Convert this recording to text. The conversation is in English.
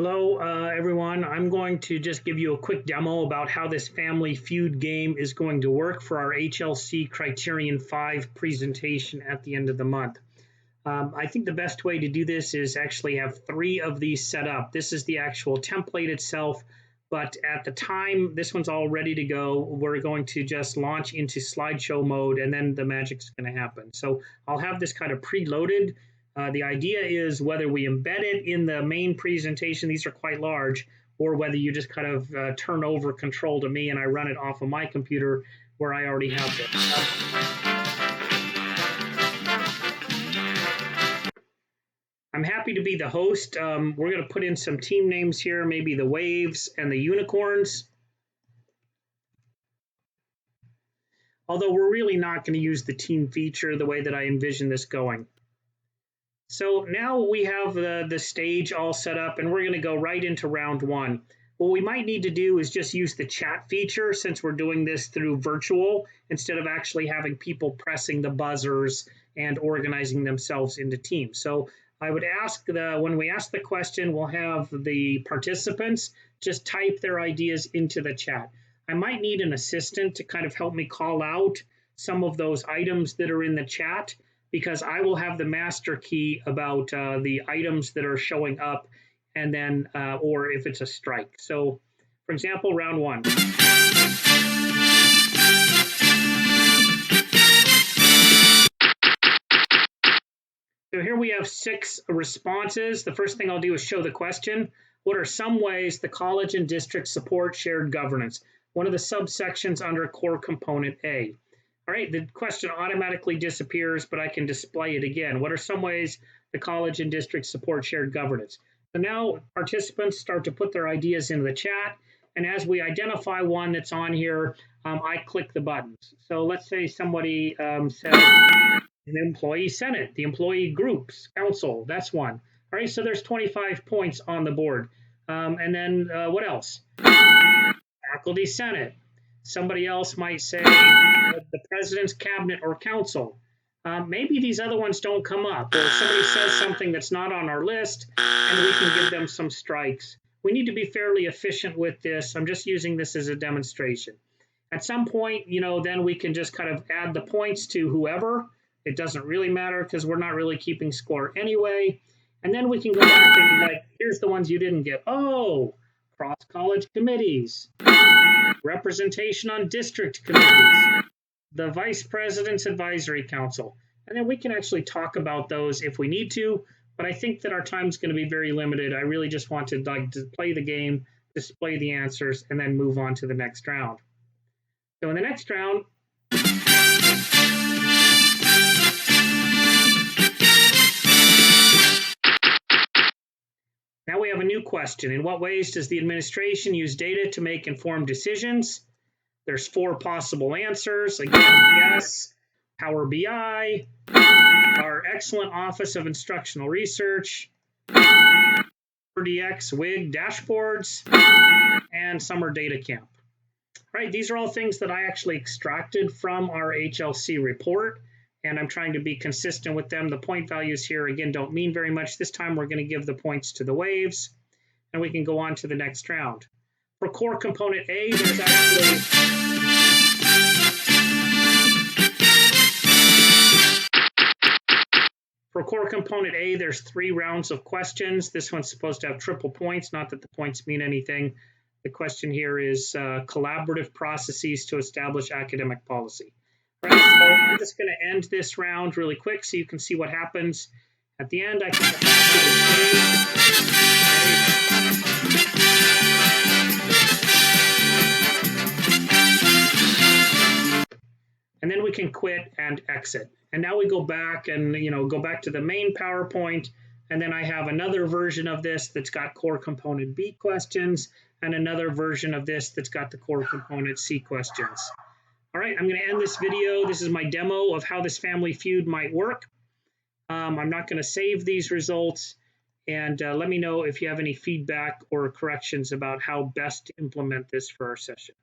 Hello, everyone. I'm going to just give you a quick demo about how this family feud game is going to work for our HLC Criterion 5 presentation at the end of the month. I think the best way to do this is actually have 3 of these set up. This is the actual template itself, but at the time this one's all ready to go, we're going to just launch into slideshow mode and then the magic's going to happen. So I'll have this kind of preloaded. The idea is whether we embed it in the main presentation, these are quite large, or whether you just kind of turn over control to me and I run it off of my computer where I already have this. I'm happy to be the host. We're going to put in some team names here, maybe the Waves and the Unicorns. Although we're really not going to use the team feature the way that I envision this going. So now we have the stage all set up and we're going to go right into round 1. What we might need to do is just use the chat feature since we're doing this through virtual instead of actually having people pressing the buzzers and organizing themselves into teams. So I would ask when we ask the question, we'll have the participants just type their ideas into the chat. I might need an assistant to kind of help me call out some of those items that are in the chat, because I will have the master key about the items that are showing up and then, or if it's a strike. So for example, round 1. So here we have 6 responses. The first thing I'll do is show the question. What are some ways the college and district support shared governance? One of the subsections under core component A. All right, the question automatically disappears, but I can display it again. What are some ways the college and district support shared governance? So now participants start to put their ideas into the chat, and as we identify one that's on here, I click the buttons. So let's say somebody says the employee senate, the employee groups, council, that's one. All right, so there's 25 points on the board. And then what else? Faculty senate. Somebody else might say the president's cabinet or council. Maybe these other ones don't come up, or somebody says something that's not on our list and we can give them some strikes. We need to be fairly efficient with this. I'm just using this as a demonstration. At some point, then we can just kind of add the points to whoever. It doesn't really matter because we're not really keeping score anyway. And then we can go back and here's the ones you didn't get. Oh, cross-college committees, representation on district committees, the vice president's advisory council. And then we can actually talk about those if we need to, but I think that our time is going to be very limited. I really just want to play the game, display the answers, and then move on to the next round. So in the next round, now we have a new question. In what ways does the administration use data to make informed decisions? There's 4 possible answers. Again, yes, Power BI, our excellent Office of Instructional Research, RDX, WIG, dashboards, and Summer Data Camp. Right, these are all things that I actually extracted from our HLC report, and I'm trying to be consistent with them. The point values here, again, don't mean very much. This time we're going to give the points to the Waves, and we can go on to the next round. For core component A, there's actually there's 3 rounds of questions. This one's supposed to have triple points, not that the points mean anything. The question here is collaborative processes to establish academic policy. Right, so I'm just going to end this round really quick so you can see what happens. At the end, I can go back to the stage. And then we can quit and exit. And now we go back and go back to the main PowerPoint. And then I have another version of this that's got core component B questions, and another version of this that's got the core component C questions. All right, I'm going to end this video. This is my demo of how this family feud might work. I'm not going to save these results. And let me know if you have any feedback or corrections about how best to implement this for our session.